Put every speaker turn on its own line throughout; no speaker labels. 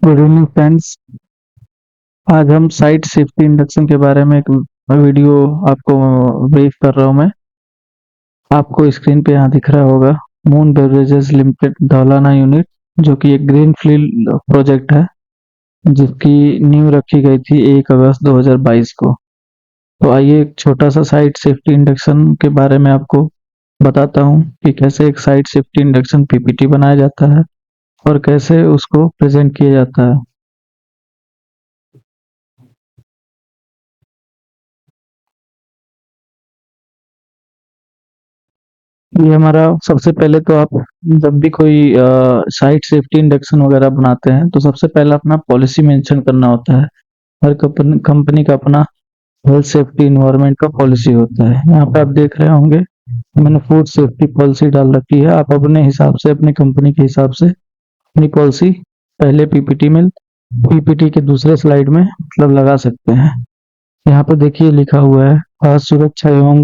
Good evening friends. आज हम site safety induction के बारे में एक वीडियो आपको ब्रीफ कर रहा हूँ मैं। आपको स्क्रीन पे यहाँ दिख रहा होगा moon beverages limited Dhaulana unit, जो कि एक ग्रीन फील्ड प्रोजेक्ट है जिसकी नींव रखी गई थी 1 अगस्त 2022 को। तो आइए एक छोटा सा साइट सेफ्टी इंडक्शन के बारे में आपको बताता हूँ कि कैसे एक साइट सेफ्टी इंडक्शन पीपीटी बनाया जाता है और कैसे उसको प्रेजेंट किया जाता है। ये हमारा सबसे पहले तो आप जब भी कोई साइट सेफ्टी इंडक्शन वगैरह बनाते हैं तो सबसे पहले अपना पॉलिसी मेंशन करना होता है। हर कंपनी का अपना हेल्थ सेफ्टी इन्वायरमेंट का पॉलिसी होता है। यहाँ पे आप देख रहे होंगे मैंने फूड सेफ्टी पॉलिसी डाल रखी है। आप अपने हिसाब से अपनी कंपनी के हिसाब से अपनी पॉलिसी पहले पीपीटी के दूसरे स्लाइड में मतलब लगा सकते हैं। यहाँ पे देखिए लिखा हुआ है खाद्य सुरक्षा एवं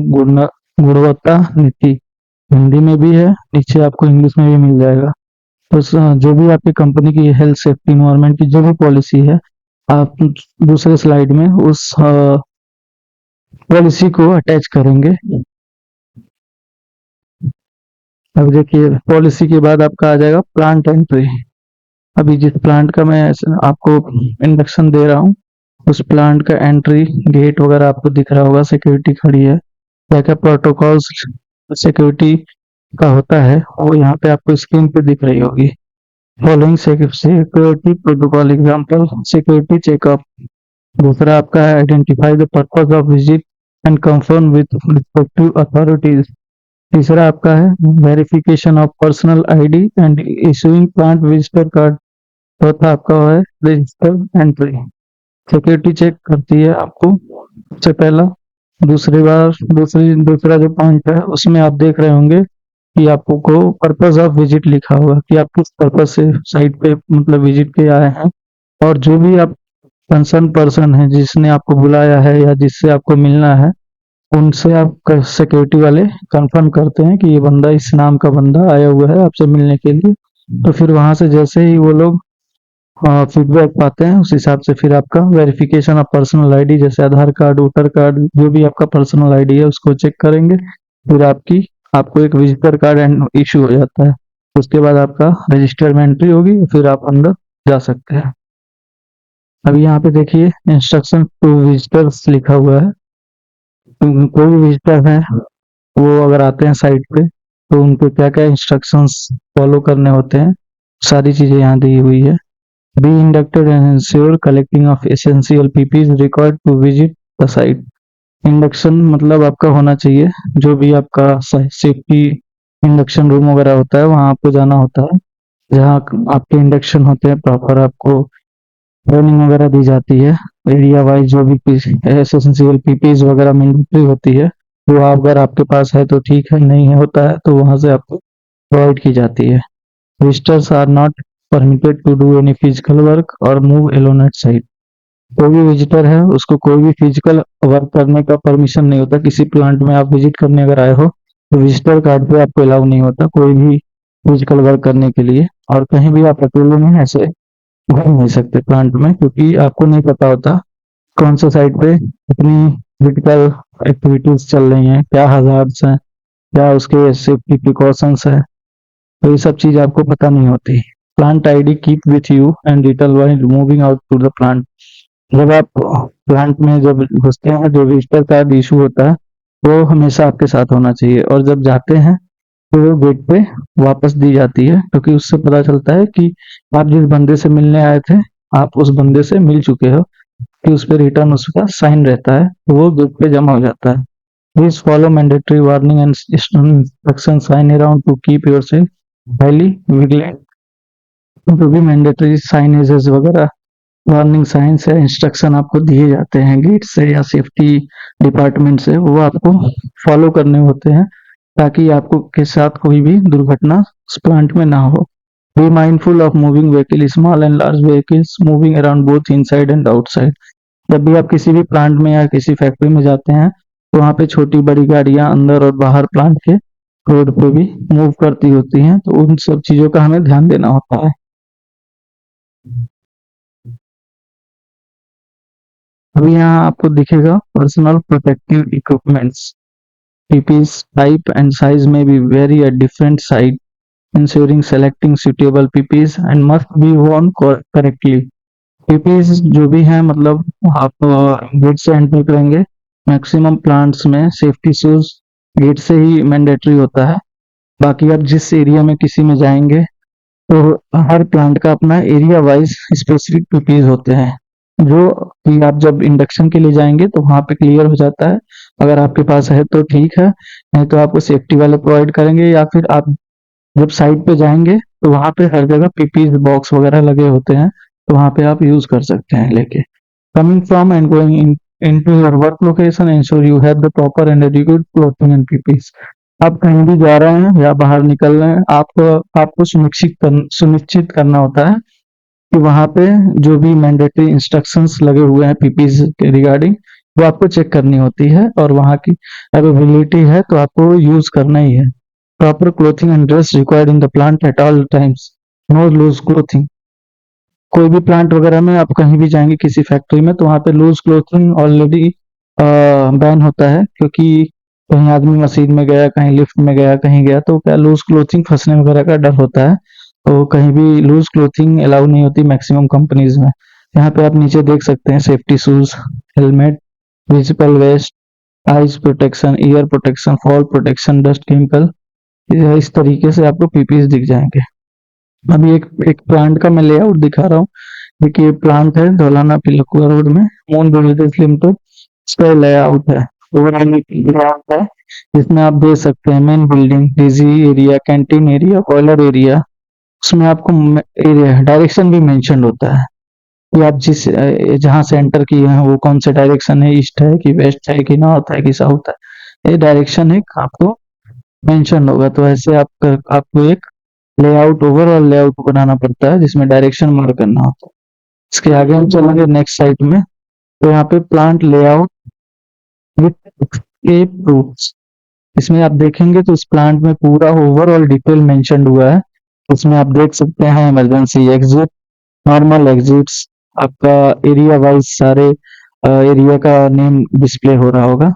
गुणवत्ता नीति। हिंदी में भी है, नीचे आपको इंग्लिश में भी मिल जाएगा। तो जो भी आपकी कंपनी की हेल्थ सेफ्टी इन्वायरमेंट की जो भी पॉलिसी है, आप दूसरे स्लाइड में उस पॉलिसी को अटैच करेंगे। अब देखिए पॉलिसी के बाद आपका आ जाएगा प्लांट एंट्री। अभी जिस प्लांट का मैं आपको इंडक्शन दे रहा हूँ उस प्लांट का एंट्री गेट वगैरह आपको दिख रहा होगा, सिक्योरिटी खड़ी है। क्या क्या प्रोटोकॉल्स सिक्योरिटी का होता है वो यहाँ पे आपको स्क्रीन पे दिख रही होगी। Following security protocol example security checkup. दूसरा आपका है identify the purpose of visit and confirm with respective authorities. तीसरा आपका है verification of personal ID and issuing plant visitor card. चौथा आपका है रजिस्टर एंट्री। सिक्योरिटी चेक करती है आपको सबसे पहला। दूसरा जो पॉइंट है उसमें आप देख रहे होंगे कि आपको को पर्पस ऑफ विजिट लिखा होगा कि आप किस पर्पस से साइट पे मतलब विजिट के आए हैं, और जो भी आप कंसर्न पर्सन है जिसने आपको बुलाया है या जिससे आपको मिलना है उनसे आप सिक्योरिटी वाले कंफर्म करते हैं कि ये बंदा इस नाम का बंदा आया हुआ है आपसे मिलने के लिए। तो फिर वहां से जैसे ही वो लोग फीडबैक पाते हैं उस हिसाब से फिर आपका वेरिफिकेशन ऑफ पर्सनल आईडी जैसे आधार कार्ड वोटर कार्ड जो भी आपका पर्सनल आईडी है उसको चेक करेंगे। फिर आपको एक विजिटर कार्ड एंड इशू हो जाता है। उसके बाद आपका रजिस्टर में एंट्री होगी, फिर आप अंदर जा सकते हैं। अभी यहाँ पे देखिए इंस्ट्रक्शन टू विजिटर्स लिखा हुआ है। कोई भी विजिटर है वो अगर आते हैं साइट पे तो उनको क्या क्या इंस्ट्रक्शंस फॉलो करने होते हैं सारी चीजें यहाँ दी हुई है। Be inducted and ensure collecting of essential PPEs required to visit the site. Induction मतलब आपका होना चाहिए, जो भी आपका सेफ्टी इंडक्शन रूम वगैरह होता है वहां आपको जाना होता है जहाँ आपके इंडक्शन होते हैं। प्रॉपर आपको ट्रेनिंग वगैरह दी जाती है एरिया वाइज, जो भी एसेंशियल पीपीज वगैरह मैंडेटरी होती है वो अगर आपके पास है तो ठीक है, नहीं है होता है तो वहां से आपको प्रोवाइड की जाती है। Visitors are not permitted to do any physical work और मूव एलोन एट साइट। कोई भी विजिटर है उसको कोई भी फिजिकल वर्क करने का परमिशन नहीं होता। किसी प्लांट में आप विजिट करने अगर आए हो तो विजिटर कार्ड पे आपको अलाउ नहीं होता कोई भी फिजिकल वर्क करने के लिए। और कहीं भी आप अकेले में ऐसे घूम नहीं सकते प्लांट में, क्योंकि आपको नहीं पता होता कौन सा साइड पे कितनी क्रिटिकल एक्टिविटीज चल रही हैं, क्या हजार्ड्स हैं, क्या उसके सेफ्टी प्रिकॉशंस है। तो ये सब चीज आपको पता नहीं होती। Plant ID keep with you and detail while moving out to the plant. जब आप प्लांट में जब घुसते हैं जो विजिटर कार्ड इशू होता है वो हमेशा आपके साथ होना चाहिए, और जब जाते हैं तो वो गेट पे वापस दी जाती है, क्योंकि उससे पता चलता है कि आप जिस बंदे से मिलने आए थे आप उस बंदे से मिल चुके हो, कि उस पर रिटर्न उसका साइन रहता है तो वो गेट पे जमा हो जाता है। Please follow mandatory warning and instruction sign around to keep yourself highly vigilant. जो भी मैंडेटरी साइनेजेस वगैरह वार्निंग साइंस या इंस्ट्रक्शन आपको दिए जाते हैं गेट से या सेफ्टी डिपार्टमेंट से वो आपको फॉलो करने होते हैं, ताकि आपको के साथ कोई भी दुर्घटना उस प्लांट में ना हो। Be mindful of moving vehicle small and large vehicles moving around both inside and outside. जब भी आप किसी भी प्लांट में या किसी फैक्ट्री में जाते हैं तो वहाँ पे छोटी बड़ी गाड़ियां अंदर और बाहर प्लांट के रोड पे भी मूव करती होती हैं, तो उन सब चीजों का हमें ध्यान देना होता है। अभी यहाँ आपको दिखेगा personal protective equipments, PPEs type and size may be vary at different site, ensuring selecting suitable PPEs and must be worn correctly. PPEs जो भी हैं मतलब आप गेट से एंटर करेंगे, मैक्सिमम प्लांट्स में सेफ्टी शूज गेट से ही मैंडेटरी होता है। बाकी आप जिस एरिया में किसी में जाएंगे तो हर प्लांट का अपना एरिया वाइज स्पेसिफिक पीपीज होते हैं, जो कि आप जब इंडक्शन के लिए जाएंगे तो वहां पे क्लियर हो जाता है। अगर आपके पास है तो ठीक है, नहीं तो आपको सेफ्टी वाले प्रोवाइड करेंगे, या फिर आप जब साइट पे जाएंगे तो वहां पे हर जगह पीपीज बॉक्स वगैरह लगे होते हैं, तो वहां पे आप यूज कर सकते हैं लेके। Coming from and going in into your work location, ensure you have the proper and adequate clothing and PPEs. आप कहीं भी जा रहे हैं या बाहर निकल रहे हैं, आपको आपको सुनिश्चित करना होता है कि वहाँ पे जो भी मैंडेटरी इंस्ट्रक्शंस लगे हुए हैं पीपीज के रिगार्डिंग, वो आपको चेक करनी होती है, और वहाँ की अवेलेबिलिटी है तो आपको यूज करना ही है। Proper clothing and dress required in the plant at all times, no loose clothing. कोई भी प्लांट वगैरह में आप कहीं भी जाएंगे किसी फैक्ट्री में, तो वहाँ पे लूज क्लोथिंग ऑलरेडी बैन होता है, क्योंकि कहीं आदमी मशीन में गया, कहीं लिफ्ट में गया, कहीं गया, तो क्या लूज क्लोथिंग फंसने वगैरह का डर होता है, तो कहीं भी लूज क्लोथिंग अलाउ नहीं होती मैक्सिमम कंपनीज में। यहाँ पे आप नीचे देख सकते हैं safety shoes, helmet, visible vest, eyes protection, ear protection, fall protection, dust chemical, इस तरीके से आपको पीपीज दिख जाएंगे। अभी एक एक प्लांट का मैं लेआउट दिखा रहा हूँ। देखिए प्लांट है धौलाना पिलकुआ रोड में, मून बिल्डर्स लिमिटेड, इसका लेआउट है, ओवरऑल लेआउट है, जिसमें आप देख सकते हैं main building, DG area, canteen area, boiler area. उसमें आपको एरिया डायरेक्शन भी मेंशन होता है कि आप जिस जहाँ से एंटर किए हैं वो कौन से डायरेक्शन है, ईस्ट है कि वेस्ट है कि नॉर्थ है कि साउथ है, ये डायरेक्शन है आपको मेंशन होगा। तो ऐसे आपको एक लेआउट, ओवरऑल लेआउट बनाना पड़ता है जिसमें डायरेक्शन मार्क करना होता है। इसके आगे हम चलेंगे नेक्स्ट साइड में, तो यहाँ पे plant layout with escape routes, इसमें आप देखेंगे तो इस प्लांट में पूरा ओवरऑल डिटेल मेंशन हुआ है। इसमें आप देख सकते हैं इमरजेंसी एग्जिट, नॉर्मल एग्जिट्स, आपका एरिया वाइज सारे एरिया का नेम डिस्प्ले हो रहा होगा,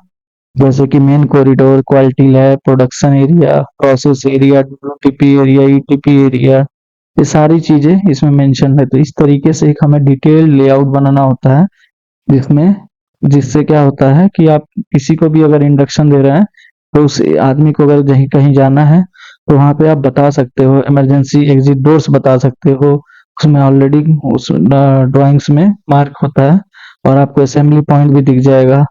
जैसे कि main corridor, quality lab, production area, process area, WTP area, ETP area, ये सारी चीजें इसमें मेंशन है। तो इस तरीके से एक हमें डिटेल्ड लेआउट बनाना होता है, जिसमें जिससे क्या होता है कि आप किसी को भी अगर इंडक्शन दे रहे हैं, तो उस आदमी को अगर कहीं कहीं जाना है तो वहां पे आप बता सकते हो, इमरजेंसी एग्जिट डोर्स बता सकते हो, उसमें ऑलरेडी उस ड्राइंग्स में मार्क होता है, और आपको असेंबली पॉइंट भी दिख जाएगा।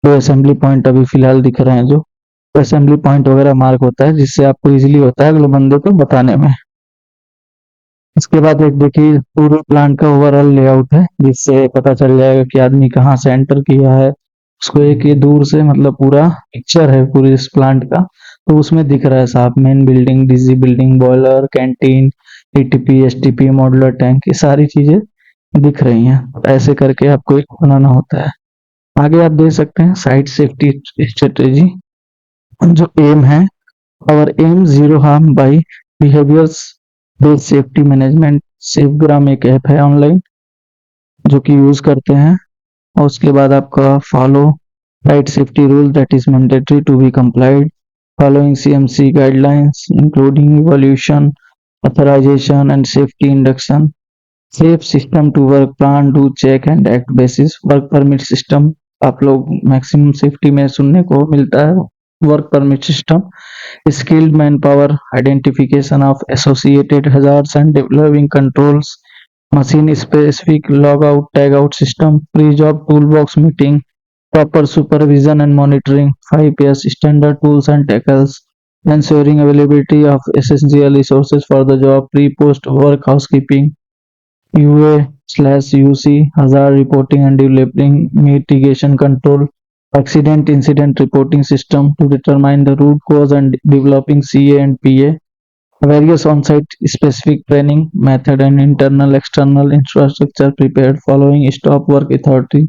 दो असेंबली पॉइंट अभी फिलहाल दिख रहे हैं, जो असेंबली पॉइंट वगैरह मार्क होता है, जिससे आपको इजीली होता है अगले बंदे को बताने में। इसके बाद एक देखिए पूरे प्लांट का ओवरऑल लेआउट है, जिससे पता चल जाएगा कि आदमी कहाँ से एंटर किया है, उसको एक ये दूर से मतलब पूरा पिक्चर है पूरी इस प्लांट का, तो उसमें दिख रहा है साहब main building, DG building, boiler, canteen, ETP, STP, modular tank, ये सारी चीजें दिख रही हैं। ऐसे करके आपको एक बनाना होता है। आगे आप देख सकते हैं साइट सेफ्टी स्ट्रेटेजी, जो एम है, और aim zero harm by behaviours based safety management, Safegram एक ऐप है ऑनलाइन जो कि यूज करते हैं। और उसके बाद आपका follow right safety rule that is mandatory to be complied, following CMC guidelines including evolution, authorisation and safety induction, safe system to work plan do check and act basis, work permit system, आप लोग maximum safety में सुनने को मिलता है work permit system, skilled manpower, identification of associated hazards and developing controls, machine specific logout tagout system, pre-job toolbox meeting, proper supervision and monitoring, 5S standard tools and tackles, ensuring availability of essential resources for the job, pre-post work housekeeping, UA/UC, hazard reporting and developing mitigation control, accident incident reporting system to determine the root cause and developing CA and PA, various on-site specific training method and internal external infrastructure prepared following stop work authority।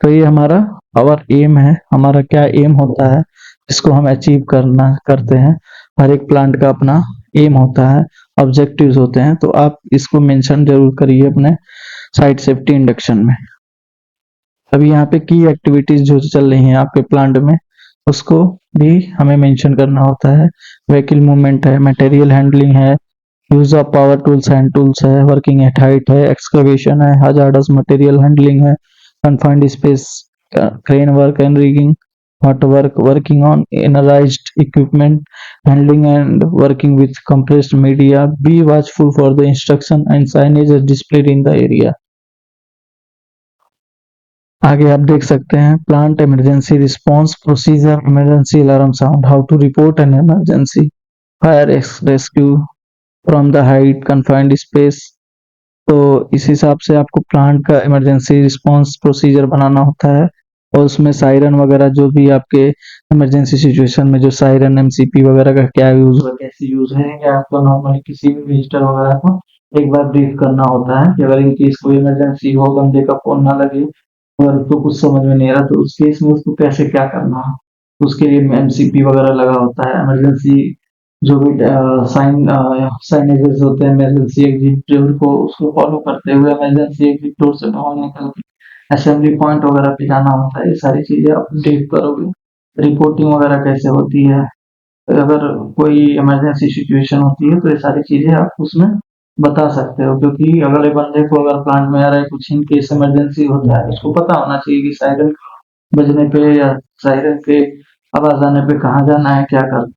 तो ये हमारा our aim है, हमारा क्या M होता है इसको हम अचीव करते हैं। हर एक प्लांट का अपना एम होता है, ऑब्जेक्टिव्स होते हैं, तो आप इसको मेंशन जरूर करिए अपने साइट सेफ्टी इंडक्शन में। अभी यहाँ पे की एक्टिविटीज जो चल रही हैं आपके प्लांट में, उसको भी हमें मेंशन करना होता है। व्हीकल मूवमेंट है, मटेरियल हैंडलिंग है, use of power tools, hand tools है, वर्किंग एट हाइट है, एक्सकवेशन है, hazardous मटेरियल हैंडलिंग है, confined space, crane work and rigging, hot work, working on energized equipment, handling and working with compressed media. Be watchful for the instruction and signage displayed in the area. आगे आप देख सकते हैं plant emergency response procedure, emergency alarm sound, how to report an emergency, fire rescue from the height confined space. तो इस हिसाब से आपको प्लांट का इमरजेंसी रिस्पांस प्रोसीजर बनाना होता है और उसमें सायरन वगैरह जो भी आपके इमरजेंसी सिचुएशन में जो सायरन एमसीपी वगैरह का क्या यूज है, कैसे यूज है, या आपको नॉर्मली किसी भी विजिटर वगैरह को एक बार ब्रीफ करना होता है कि अगर इन केस कोई इमरजेंसी हो, बंदे का फोन ना लगे और उसको कुछ समझ में नहीं आ रहा, तो उस केस में उसको कैसे क्या करना है, उसके लिए एमसीपी वगैरह लगा होता है। इमरजेंसी जो भी साइनेजेस होते हैं इमरजेंसी एग्जिट डोर को, उसको फॉलो करते हुए इमरजेंसी एग्जिट डोर से बाहर निकल के असेंबली पॉइंट वगैरह पे जाना होता है। ये सारी चीजें आप अपडेट करोगे। रिपोर्टिंग वगैरह कैसे होती है, अगर कोई इमरजेंसी सिचुएशन होती है तो ये सारी चीजें आप उसमें बता सकते हो, क्योंकि अगले बंदे को अगर प्लांट में आ रहा है कुछ इन केस इमरजेंसी होता है, उसको पता होना चाहिए कि सायरन बजने पे या सायरन के आवाज आने पे कहाँ जाना है, क्या करना,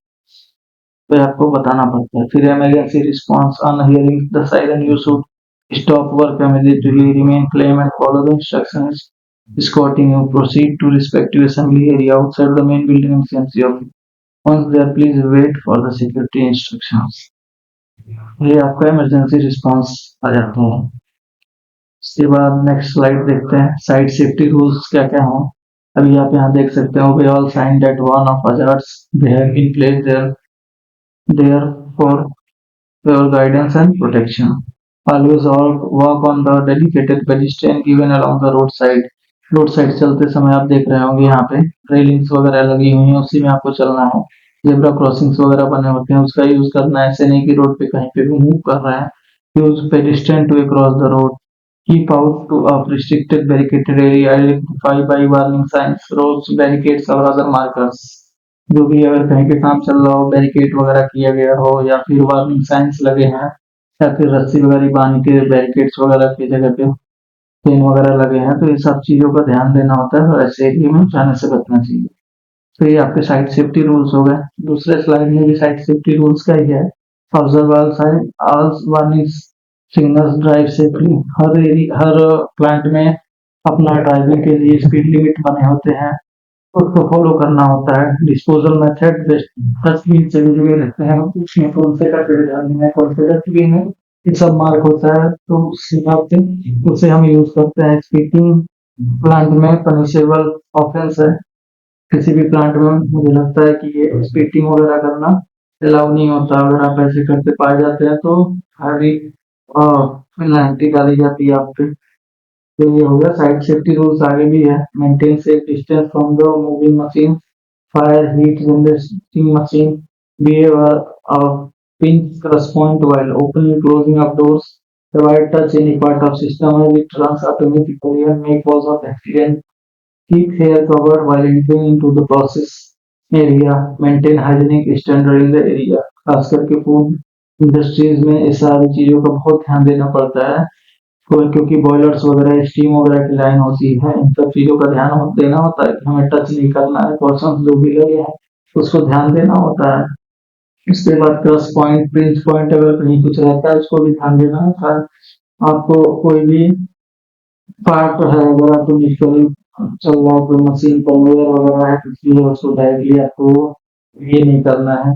तो आपको बताना पड़ता है। फिर emergency response, on hearing the siren you should stop work immediately, remain claim and follow the instructions, escorting you proceed to respective assembly area outside the main building and CMC office. Once there, please wait for the security instructions. ये आपका emergency response आ जाता है। उसके बाद next slide देखते हैं, site safety rules क्या क्या हैं। अभी आप यहाँ देख सकते हो, we all sign that one of hazards they have been placed there for your guidance and protection. Always walk on the dedicated pedestrian given along the roadside. Road side चलते समय आप देख रहे होंगे यहाँ पे रेलिंग्स वगैरह लगी हुई हैं, उसी में आपको चलना है। जेब्रा क्रॉसिंग्स वगैरह बने होते हैं, उसका यूज करना है। ऐसे नहीं कि रोड पे कहीं पे भी मूव कर रहे हैं। Use pedestrian to cross the road, keep out to of restricted barricaded area, identify by warning signs, roads, barricades और अदर मार्कर्स। जो भी अगर कहीं पे काम चल रहा हो, बैरिकेड वगैरह किया गया हो, या फिर वार्निंग साइंस लगे हैं, या फिर रस्सी वगैरह बांध के बैरिकेड्स वगैरह की जगह पे चेन वगैरह लगे हैं, तो ये सब चीजों का ध्यान देना होता है और ऐसे एरिया में जाने से बचना चाहिए। तो ये आपके साइट सेफ्टी रूल्स हो गए। दूसरे स्लाइड में भी साइट सेफ्टी रूल्स का ही है। Observe all sign all warning signals, drive safely. हर प्लांट में अपना ड्राइविंग के लिए स्पीड लिमिट बने होते हैं, उसको फॉलो करना होता है। डिस्पोजल मेथड डस्टबिन सभी जगह रहते हैं, उसमें कौन से कचरे डालने हैं, कौन से डस्टबिन है, ये सब मार्क होता है, तो उस हिसाब से उसे हम यूज करते हैं। स्पीकिंग प्लांट में पनिशेबल ऑफेंस है। किसी भी प्लांट में मुझे लगता है कि ये स्पीकिंग वगैरह करना अलाउ नहीं होता। अगर आप ऐसे करते पाए जाते हैं तो हरी पेनल्टी डाली जाती है आप पे। तो ये हो गया साइड सेफ्टी रूल्स। आगे भी है, maintain safe distance from the moving machine, fire heat generating machine, be a pinch cross point while opening and closing of doors, avoid touch any part of system as it runs automatically and may cause of accident, keep hair covered while entering into the process area, maintain hygienic standard in the area। खास करके food industries में इस सारी चीजों का बहुत ध्यान देना पड़ता है, क्योंकि बॉयलर्स वगैरह, स्टीम वगैरह की लाइन होती है, इन सब चीजों का ध्यान देना होता है कि हमें टच नहीं करना है। पर्सन जो भी लगे हैं उसको ध्यान देना होता है। उसके बाद क्रॉस पॉइंट, पिंच पॉइंट, अगर कहीं कुछ रहता है उसको भी ध्यान देना होता है। आपको कोई भी पार्ट है, अगर आपको डिजिटली चल रहा है, कोई मशीन कन्वेयर वगैरह है कुछ भी है, उसको डायरेक्टली आपको ये नहीं करना है,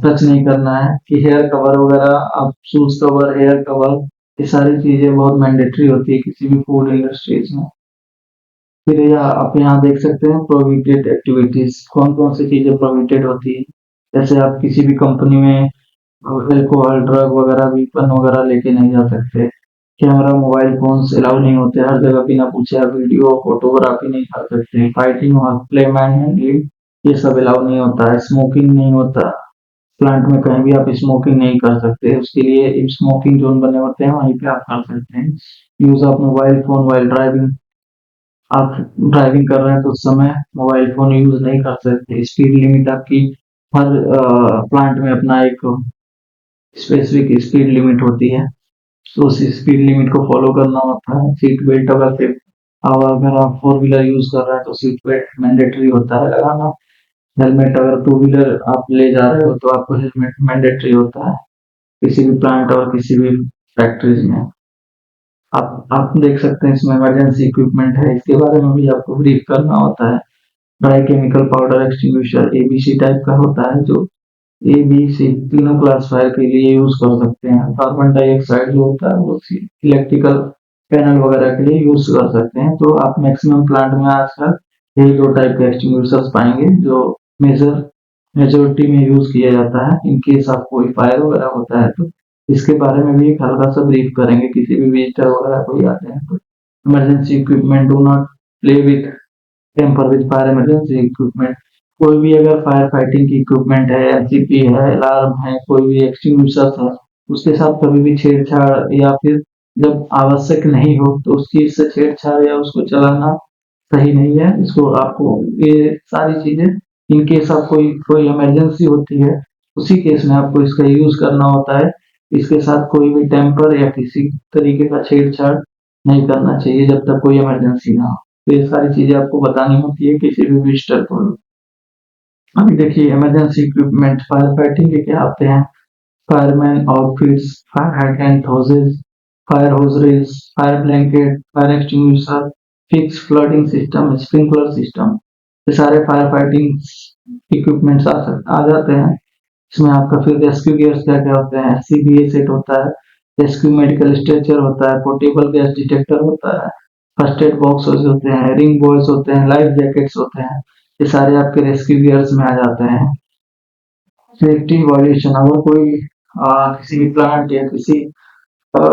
टच नहीं करना है। कि हेयर कवर वगैरह, आप शूज कवर, हेयर कवर, ये सारी चीजें बहुत मैंडेटरी होती है किसी भी फूड इंडस्ट्रीज में। फिर आप यहाँ देख सकते हैं प्रोहिबिटेड एक्टिविटीज, कौन कौन सी चीजें प्रोहिबिटेड होती है। जैसे आप किसी भी कंपनी में अल्कोहल, ड्रग वगैरह, वेपन वगैरह लेके नहीं जा सकते। कैमरा, मोबाइल फोन्स अलाउ नहीं होते हर जगह, बिना पूछे आप वीडियो फोटोग्राफी नहीं कर सकते। फाइटिंग और प्ले मैन हैंडलिंग, ये सब अलाउ नहीं होता है। स्मोकिंग नहीं होता प्लांट में, कहीं भी आप स्मोकिंग नहीं कर सकते। उसके लिए स्मोकिंग जोन बने होते हैं, वहीं पे आप कर सकते हैं। Use of mobile phone while driving, आप ड्राइविंग कर रहे हैं तो उस समय मोबाइल फ़ोन यूज़ नहीं कर सकते। स्पीड लिमिट आपकी हर प्लांट में अपना एक स्पेसिफिक स्पीड लिमिट होती है, तो उस स्पीड लिमिट को फ़ॉलो करना होता है। सीट बेल्ट अगर आप फ़ोर व्हीलर यूज़ कर रहे हैं तो सीट बेल्ट मैंडेटरी होता है लगाना। हेलमेट अगर टू व्हीलर आप ले जा रहे हो तो आपको हेलमेट मैंडेटरी होता है, किसी भी प्लांट और किसी भी फैक्ट्रीज़ में। आप देख सकते हैं इसमें इमरजेंसी इक्विपमेंट है, इसके बारे में भी आपको ब्रीफ करना होता है। Dry chemical powder extinguisher ABC type का होता है, जो ए बी सी तीनों क्लास फायर के लिए यूज कर सकते हैं। कार्बन डाइऑक्साइड जो होता है वो इलेक्ट्रिकल पैनल वगैरह के लिए यूज कर सकते हैं। तो आप मैक्सिमम प्लांट में आजकल यही दो टाइप के एक्सटिंग्विशर्स पाएंगे जो मेजोरिटी में यूज किया जाता है इन केस आप कोई फायर वगैरह होता है तो। इसके बारे में भी एक हल्का सा ब्रीफ करेंगे किसी भी विजिटर वगैरह कोई आते हैं तो। Emergency equipment do not play with tamper with fire emergency equipment. कोई भी अगर फायर फाइटिंग की इक्विपमेंट है, एलसीपी है, अलार्म है, कोई भी एक्सटिंग्विशर है, उसके साथ कभी भी छेड़छाड़ या फिर जब आवश्यक नहीं हो तो उस चीज से छेड़छाड़ या उसको चलाना सही नहीं है। इसको आपको ये सारी चीजें इन केस आप कोई कोई इमरजेंसी होती है उसी केस में आपको इसका यूज करना होता है। इसके साथ कोई भी टेम्पर या किसी तरीके का छेड़छाड़ नहीं करना चाहिए जब तक कोई इमरजेंसी ना हो। तो ये सारी चीजें आपको बतानी होती है किसी भी विजिटर को। अभी देखिए इमरजेंसी इक्विपमेंट फायर फाइटिंग के क्या आते हैं। Fireman outfits, fire hydrant hoses, fire hose reels, fire blanket, fire extinguisher, fix flooding system, sprinkler system, ये सारे फायर फाइटिंग इक्विपमेंट्स आ जाते हैं। इसमें आपका फिर रेस्क्यू गियर्स क्या क्या होते हैं, सीबीए सेट होता है, रेस्क्यू मेडिकल स्ट्रेचर होता है, पोर्टेबल गैस डिटेक्टर होता है, फर्स्ट एड बॉक्स होते हैं, रिंग बॉयज होते हैं, लाइफ जैकेट्स होते हैं। ये सारे आपके रेस्क्यू गियर्स में आ जाते हैं। सेफ्टी वायलेशन अगर कोई किसी भी अ,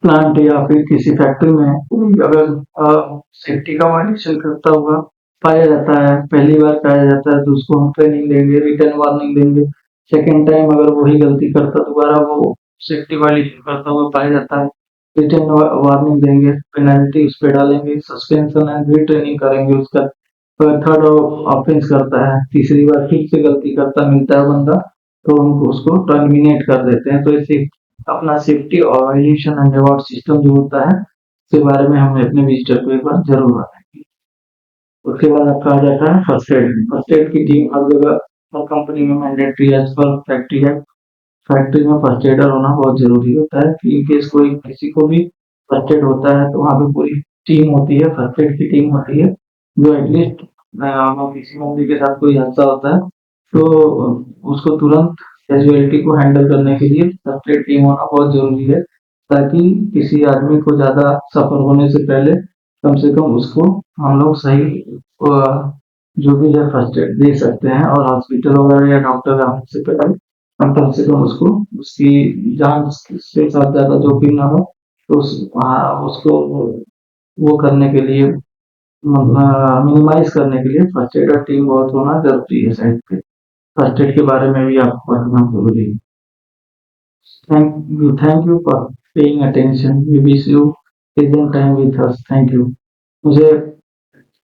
प्लांट या फिर किसी फैक्ट्री में कोई अगर सेफ्टी का वायलेशन करता हुआ पाया जाता है, पहली बार पाया जाता है तो उसको हम ट्रेनिंग देंगे, रिटर्न वार्निंग देंगे। सेकेंड टाइम अगर वही गलती करता दोबारा वो सेफ्टी वायलेशन करता हुआ पाया जाता है, रिटर्न वार्निंग देंगे, पेनल्टी उस पे डालेंगे, सस्पेंशन एंड रीट्रेनिंग करेंगे उसका। थर्ड ऑफेंस करता है, तीसरी बार फिर से गलती करता मिलता है बंदा, तो हम उसको टर्मिनेट कर देते हैं। तो ऐसे अपना सेफ्टी और वायलेशन एंड रिवॉर्ड सिस्टम जो होता है उसके बारे में हम अपने विजिटर को एक बार जरूर बताएंगे। उसके बाद आपका आ जाता है फर्स्ट एड। फर्स्ट एड की टीम हर जगह हर कंपनी में मैंडेटरी एज पर फैक्ट्री है। फैक्ट्री में फर्स्ट एडर होना बहुत जरूरी होता है कि इन केस कोई किसी को भी फर्स्ट एड होता है तो वहाँ पे पूरी टीम होती है, फर्स्ट एड की टीम होती है जो एटलीस्ट किसी बंदे के साथ कोई हादसा होता है तो उसको तुरंत कैजुअलिटी को हैंडल करने के लिए फर्स्ट एड टीम होना बहुत जरूरी है, ताकि किसी आदमी को ज्यादा सफर होने से पहले कम से कम उसको हम लोग सही जो भी है फर्स्ट एड दे सकते हैं। और हॉस्पिटल वगैरह या डॉक्टर आने से पहले हम कम से कम उसको उसकी जान से साथ ज्यादा जोखिम ना हो तो उसको वो करने के लिए मिनिमाइज करने के लिए फर्स्ट एड टीम बहुत होना जरूरी है साइड पे। फर्स्ट एड के बारे में भी आपको बताना जरूरी है। Thank you for paying attention. We wish you present time with us. Thank you. मुझे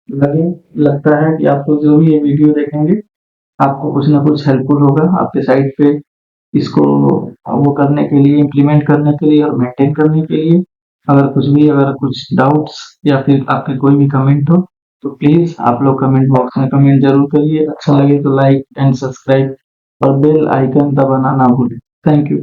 लगे लगता है कि आपको जो भी ये वीडियो देखेंगे आपको कुछ ना कुछ हेल्पफुल होगा आपके साइट पे इसको वो करने के लिए, इम्प्लीमेंट करने के लिए और मेंटेन करने के लिए। अगर कुछ डाउट्स या फिर आपके कोई भी कमेंट हो तो प्लीज आप लोग कमेंट बॉक्स में कमेंट जरूर करिए। अच्छा लगे तो लाइक एंड सब्सक्राइब और बेल आइकन दबाना ना भूलें। Thank you.